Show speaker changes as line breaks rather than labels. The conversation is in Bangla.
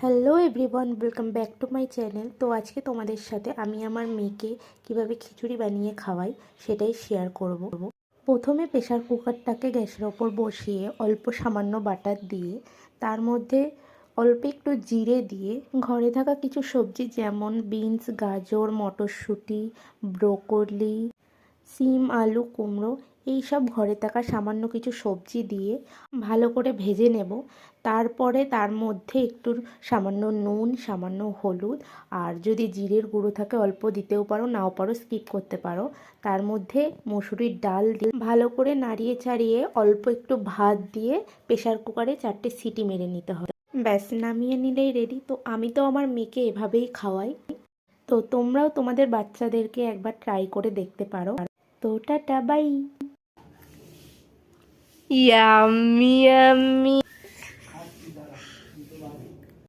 Hello everyone, welcome back to my channel. তো আজকে তোমাদের সাথে আমি আমার মেয়েকে কিভাবে খিচুড়ি বানিয়ে খাওয়াই সেটাই শেয়ার করব। প্রথমে প্রেসার কুকারটাকে গ্যাসের ওপর বসিয়ে অল্প সামান্য বাটার দিয়ে তার মধ্যে অল্প একটু জিরে দিয়ে ঘরে থাকা কিছু সবজি যেমন বিনস, গাজর, মটরশুঁটি, ব্রোকলি, সিম, আলু, কুমড়ো এইসব ঘরে থাকা সামান্য কিছু সবজি দিয়ে ভালো করে ভেজে নেব। তারপরে তার মধ্যে একটু সামান্য নুন, সামান্য হলুদ, আর যদি জিরের গুঁড়ো থাকে অল্প দিতেও পারো, নাও পারো স্কিপ করতে পারো। তার মধ্যে মসুরির ডাল দিয়ে ভালো করে নাড়িয়ে চাড়িয়ে অল্প একটু ভাত দিয়ে প্রেসার কুকারে 4টে সিটি মেরে নিতে হবে। ব্যাস, নামিয়ে নিলেই রেডি। তো আমি তো আমার মেয়েকে এভাবেই খাওয়াই। তো তোমরাও তোমাদের বাচ্চাদেরকে একবার ট্রাই করে দেখতে পারো। তো টাটা, বাই।
Yummy, yummy.